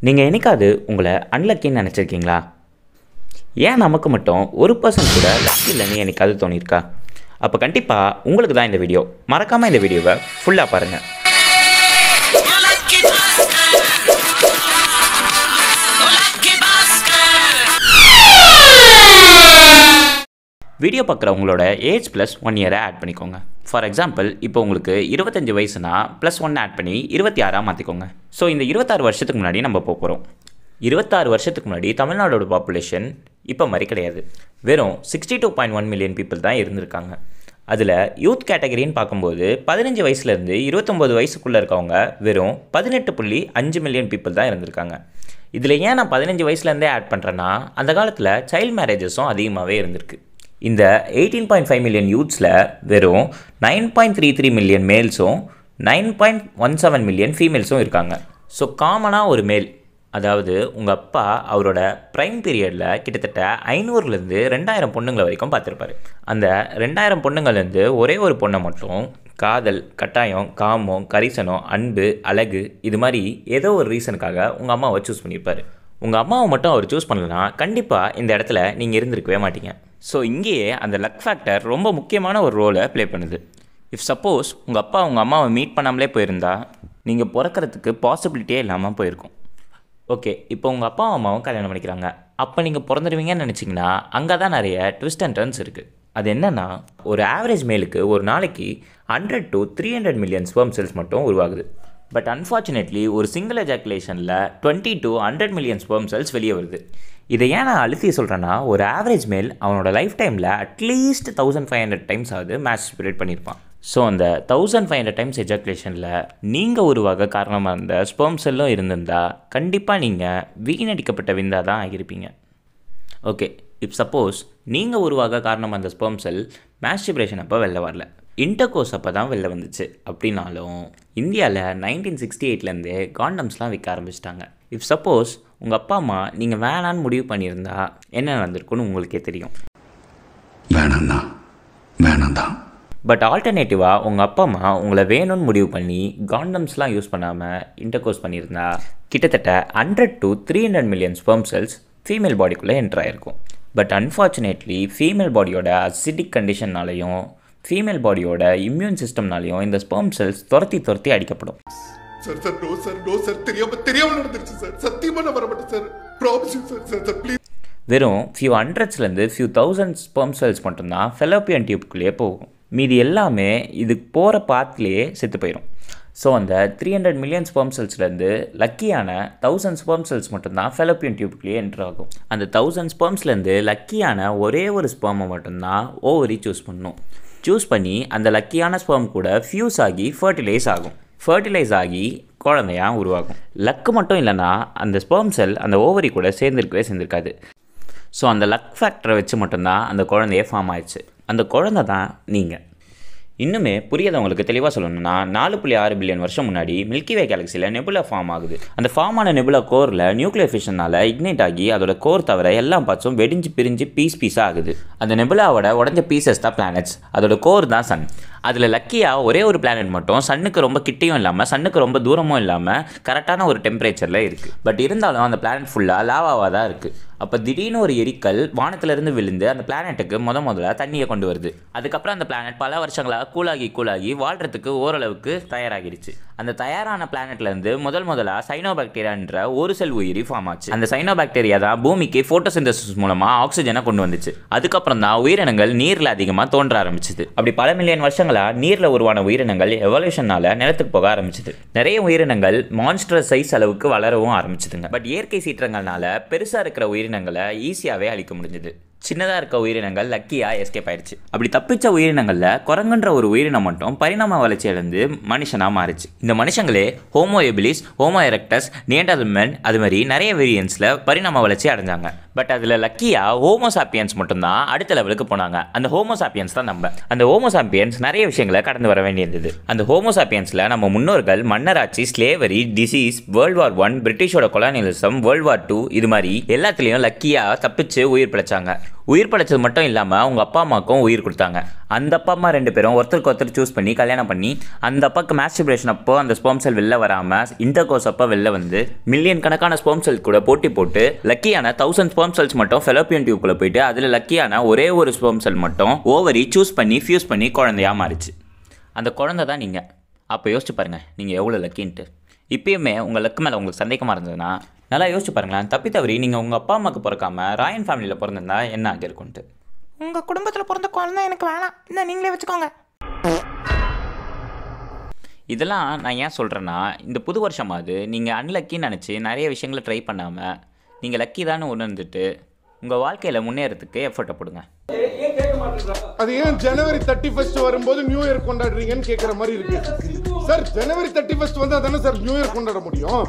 நீங்கள் என்னைக்காவது உங்களை அன்லக்கின்னு நினச்சிருக்கீங்களா? ஏன் நமக்கு மட்டும் 1% கூட லக்கி இல்லைன்னு என்னைக்காவது தோணியிருக்கா? அப்போ கண்டிப்பாக உங்களுக்கு தான் இந்த வீடியோ. மறக்காமல் இந்த வீடியோவை ஃபுல்லாக பாருங்கள். வீடியோ பார்க்குறவங்களோட ஏஜ் ப்ளஸ் 1 இயரை ஆட் பண்ணிக்கோங்க. ஃபார் எக்ஸாம்பிள், இப்போ உங்களுக்கு 25 வயசுனா +1 ஆட் பண்ணி 26 மாற்றிக்கோங்க. ஸோ இந்த 26 வருஷத்துக்கு முன்னாடி நம்ம போகிறோம். 26 வருஷத்துக்கு முன்னாடி தமிழ்நாடோட பாப்புலேஷன் இப்போ மாதிரி கிடையாது. வெறும் 62.1 மில்லியன் பீப்புள் தான் இருந்திருக்காங்க. அதில் யூத் கேட்டகரின்னு பார்க்கும்போது 15 வயசுலேருந்து 29 வயசுக்குள்ளே இருக்கவங்க வெறும் 18.5 மில்லியன் பீப்புள் தான் இருந்திருக்காங்க. இதில் ஏன் நான் 15 வயசுலேருந்தே ஆட் பண்ணுறேன்னா, அந்த காலத்தில் சைல்டு மேரேஜஸும் அதிகமாகவே இருந்திருக்கு. இந்த 18.5 மில்லியன் யூத்ஸில் வெறும் 9.33 மில்லியன் மேல்ஸும் 9.17 மில்லியன் ஃபீமேல்ஸும் இருக்காங்க. ஸோ காமனாக ஒரு மேல், அதாவது உங்கள் அப்பா அவரோட ப்ரைம் பீரியடில் கிட்டத்தட்ட 500லேருந்து 2000 பொண்ணுங்களை வரைக்கும் பார்த்துருப்பாரு. அந்த 2000 பொண்ணுங்கள்லேருந்து ஒரே ஒரு பொண்ணை மட்டும் காதல், கட்டாயம், காமம், கரிசனம், அன்பு, அழகு, இது மாதிரி ஏதோ ஒரு ரீசனுக்காக உங்கள் அம்மாவை சூஸ் பண்ணியிருப்பார். உங்கள் அம்மாவை மட்டும் அவர் சூஸ் பண்ணலன்னா கண்டிப்பாக இந்த இடத்துல நீங்கள் இருந்திருக்கவே மாட்டீங்க. ஸோ இங்கேயே அந்த லக் ஃபேக்டர் ரொம்ப முக்கியமான ஒரு ரோலை ப்ளே பண்ணுது. இஃப் சப்போஸ் உங்கள் அப்பா உங்கள் அம்மாவை மீட் பண்ணாமலே போயிருந்தா நீங்கள் பிறக்கிறதுக்கு பாசிபிலிட்டியே இல்லாமல் போயிருக்கும். ஓகே, இப்போ உங்கள் அப்பா அம்மாவும் கல்யாணம் பண்ணிக்கிறாங்க. அப்போ நீங்கள் பிறந்துடுவீங்கன்னு நினச்சிங்கன்னா அங்கே தான் நிறைய ட்விஸ்ட் அண்ட் டர்ன்ஸ் இருக்குது. அது என்னென்னா, ஒரு ஆவரேஜ் மேலுக்கு ஒரு நாளைக்கு 100 to 300 மில்லியன் ஸ்பெர்ம் செல்ஸ் மட்டும் உருவாகுது. பட் அன்ஃபார்ச்சுனேட்லி ஒரு சிங்கிள் எஜாக்குலேஷனில் 20 to 100 மில்லியன் ஸ்பெர்ம் செல்ஸ் வெளியே வருது. இதை ஏன் நான் அழுத்தி சொல்கிறேன்னா, ஒரு ஆவரேஜ் மேல் அவனோட லைஃப் டைமில் அட்லீஸ்ட் 1500 டைம்ஸ் ஆகுது மாஸ்டர்பேட் பண்ணியிருப்பான். ஸோ அந்த 1500 டைம்ஸ் எஜாக்குலேஷனில் நீங்கள் உருவாக காரணமாக இருந்த ஸ்பெர்ம் செல்லும் இருந்திருந்தால் கண்டிப்பாக நீங்கள் வீணடிக்கப்பட்ட விந்தாக தான் ஆகியிருப்பீங்க. ஓகே, இப் சப்போஸ் நீங்கள் உருவாக காரணமாக இருந்த ஸ்பெர்ம் செல் மாஸ்டர்பேஷன் அப்போ வெளில வரல, இன்டர்கோர்ஸ் அப்போ தான் வெளில வந்துச்சு அப்படின்னாலும் இந்தியாவில் 1968லேருந்தே காண்டம்ஸ்லாம் விற்க ஆரம்பிச்சிட்டாங்க. இஃப் சப்போஸ் உங்கள் அப்பா அம்மா நீங்கள் வேணான்னு முடிவு பண்ணியிருந்தா என்ன நடந்திருக்குன்னு உங்களுக்கே தெரியும். வேணாம். பட் ஆல்டர்னேட்டிவாக உங்கள் அப்பா அம்மா உங்களை வேணும்னு முடிவு பண்ணி காண்டம்ஸ்லாம் யூஸ் பண்ணாமல் இன்டர்கோர்ஸ் பண்ணியிருந்தா கிட்டத்தட்ட 100 to 300 million sperm cells female பாடிக்குள்ளே என்ட்ரு ஆகிருக்கும். பட் அன்ஃபார்ச்சுனேட்லி ஃபீமேல் பாடியோட அசிடிக் கண்டிஷன்னாலையும் ஃபீமேல் பாடியோட இம்யூன் சிஸ்டம்னாலையும் இந்த ஸ்பெர்ம் செல்ஸ் துரத்தி அடிக்கப்படும். வெறும் ஃபியூ ஹண்ட்ரட்ஸ்லேருந்து ஃபியூ தௌசண்ட் ஸ்பெர்ம் செல்ஸ் மட்டும்தான் ஃபெலோப்பியன் டியூப்குள்ளேயே போகும். மீதி எல்லாமே இது போகிற பாத்லேயே செத்து போயிடும். ஸோ அந்த 300 மில்லியன் ஸ்பெர்ம் செல்ஸ்லேருந்து லக்கியான 1000 ஸ்பெர்ம் செல்ஸ் மட்டும்தான் ஃபெலோப்பியன் டியூப்குள்ளேயே என்ட்ரு ஆகும். அந்த 1000 ஸ்பெர்ம்ஸ்லேருந்து லக்கியான ஒரே ஒரு ஸ்பெர்மை மட்டும்தான் ஓவரி சூஸ் பண்ணி அந்த லக்கியான ஸ்பெர்ம் கூட ஃபியூஸ் ஆகி ஃபர்டிலைஸ் ஆகி குழந்தையாக உருவாகும். லக்கு மட்டும் இல்லைன்னா அந்த ஸ்பெர்ம் செல் அந்த ஓவரி கூட சேர்ந்துருக்காது. ஸோ அந்த லக் ஃபேக்டரை வச்சு மட்டும்தான் அந்த குழந்தையே ஃபார்ம் ஆயிடுச்சு. அந்த குழந்தை தான் நீங்கள். இன்னுமே புரியாதவங்களுக்கு தெளிவாக சொல்லணும்னா, 4.6 பில்லியன் வருஷம் முன்னாடி மில்கிவே கேலக்சியில் நெபுலா ஃபார்ம் ஆகுது. அந்த ஃபார்ம் ஆன நெபுலா கோரில் நியூக்ளியர் ஃபிஷனால் இக்னைட் ஆகி அதோட கோர் தவிர எல்லா பார்ட்ஸும் வெடிஞ்சு பிரிஞ்சு பீஸாக ஆகுது. அந்த நெபுலாவோட உடஞ்ச பீசஸ் தான் பிளானட்ஸ். அதோட கோர் தான் சன். அதில் லக்கியாக ஒரே ஒரு பிளானட் மட்டும் சன்னுக்கு ரொம்ப கிட்டையும் இல்லாமல் சன்னுக்கு ரொம்ப தூரமும் இல்லாமல் கரெக்டான ஒரு டெம்பரேச்சரில் இருக்குது. பட் இருந்தாலும் அந்த பிளானட் ஃபுல்லாக லாவாவாக தான் இருக்குது. அப்போ திடீர்னு ஒரு எரிக்கல் வானத்திலிருந்து விழுந்து அந்த பிளானட்டுக்கு முதல்ல தண்ணியை கொண்டு வருது. அதுக்கப்புறம் அந்த பிளானட் பல வருஷங்களாக கூலாகி வாழ்கிறதுக்கு ஓரளவுக்கு தயாராகிடுச்சு. அந்த தயாரான பிளானட்லேருந்து முதலாக சைனோபாக்டீரியான்ற ஒரு செல் உயிரி ஃபார்ம் ஆச்சு. அந்த சைனோபாக்டீரியா தான் பூமிக்கு ஃபோட்டோசிந்தசிஸ் மூலமாக ஆக்சிஜனை கொண்டு வந்துச்சு. அதுக்கப்புறம் தான் உயிரினங்கள் நீரில் அதிகமாக தோன்ற ஆரம்பிச்சுது. அப்படி பல மில்லியன் வருஷங்களாக நீரில் உருவான உயிரினங்கள் எவல்யூஷனால் நிலத்துக்கு போக ஆரம்பிச்சுது. நிறைய உயிரினங்கள் மான்ஸ்டர் சைஸ் அளவுக்கு வளரவும் ஆரம்பிச்சுதுங்க. பட் இயற்கை சீற்றங்கள்னால பெருசாக இருக்கிற உயிரினங்களை ஈஸியாகவே அழிக்க முடிஞ்சுது. சின்னதாக இருக்க உயிரினங்கள் லக்கியாக எஸ்கேப் ஆயிடுச்சு. அப்படி தப்பிச்ச உயிரினங்களில் குரங்குன்ற ஒரு உயிரினம் மட்டும் பரிணாம வளர்ச்சி அடைந்து மனுஷனாக மாறிச்சு. இந்த மனுஷங்களே ஹோமோ எபிலிஸ், ஹோமோ எரெக்டஸ், நியண்டர்தல்மேன் அது மாதிரி நிறைய வேரியன்ஸில் பரிணாம வளர்ச்சி அடைஞ்சாங்க. பட் அதில் லக்கியாக ஹோமோசாப்பியன்ஸ் மட்டும்தான் அடுத்த லெவலுக்கு போனாங்க. அந்த ஹோமோசாப்பியன்ஸ் தான் நம்ம. அந்த ஹோமோசாப்பியன்ஸ் நிறைய விஷயங்களை கடந்து வர வேண்டியிருந்தது. அந்த ஹோமோசாப்பியன்ஸில் நம்ம முன்னோர்கள் மன்னராட்சி, slavery, disease, World War I, பிரிட்டிஷோட கொலானியலிசம், World War II இது மாதிரி எல்லாத்துலேயும் லக்கியாக தப்பிச்சு உயிர் பிழைச்சாங்க. உயிர் படைச்சது மட்டும் இல்லாமல் உங்கள் அப்பா அம்மாவுக்கும் உயிர் கொடுத்தாங்க. அந்த அப்பா அம்மா 2 பேரும் ஒருத்தருக்கு ஒருத்தர் சூஸ் பண்ணி கல்யாணம் பண்ணி அந்த அப்பாவுக்கு மாஸ்டர்பேஷன் அப்போ அந்த ஸ்பெர்ம் செல் வெளில வராமல் இன்டர்கோர்ஸ் அப்போ வெளில வந்து மில்லியன் கணக்கான ஸ்பெர்ம் செல் கூட போட்டி போட்டு லக்கியான 1000 ஸ்பெர்ம் செல்ஸ் மட்டும் ஃபெலோப்பியன் டியூப்குள்ளே போயிட்டு அதில் லக்கியான ஒரே ஒரு ஸ்பெர்ம் செல் மட்டும் ஓவரி சூஸ் பண்ணி ஃபியூஸ் பண்ணி குழந்தையாக மாறிச்சு. அந்த குழந்தை தான் நீங்கள். அப்போ யோசிச்சு பாருங்கள் நீங்கள் எவ்வளோ லக்கின்ட்டு. இப்பயுமே உங்கள் லக்கு மேலே உங்களுக்கு சந்தேகமாக இருந்ததுன்னா நல்லா யோசிச்சு பாருங்களேன். தப்பி தவறி நீங்கள் உங்கள் அப்பா அம்மாவுக்கு பிறக்காம ராயன் ஃபேமிலியில் பிறந்திருந்தா என்ன ஆகிருக்குன்ட்டு. உங்கள் குடும்பத்தில் பிறந்த குழந்தை எனக்கு வேணாம், இல்லை நீங்களே வச்சுக்கோங்க. இதெல்லாம் நான் ஏன் சொல்கிறேன்னா, இந்த புது வருஷமாவது நீங்கள் அன்லக்கின்னு நினச்சி நிறைய விஷயங்களை ட்ரை பண்ணாமல் நீங்கள் லக்கி தானே உணர்ந்துட்டு உங்கள் வாழ்க்கையில் முன்னேறதுக்கு எஃபர்ட்டை போடுங்க. அது ஏன் ஜனவரி 31 வரும்போது நியூ இயர் கொண்டாடுறீங்கன்னு கேட்குற மாதிரி இருக்கு சார். ஜனவரி 31 வந்தால் தானே சார் நியூ இயர் கொண்டாட முடியும்.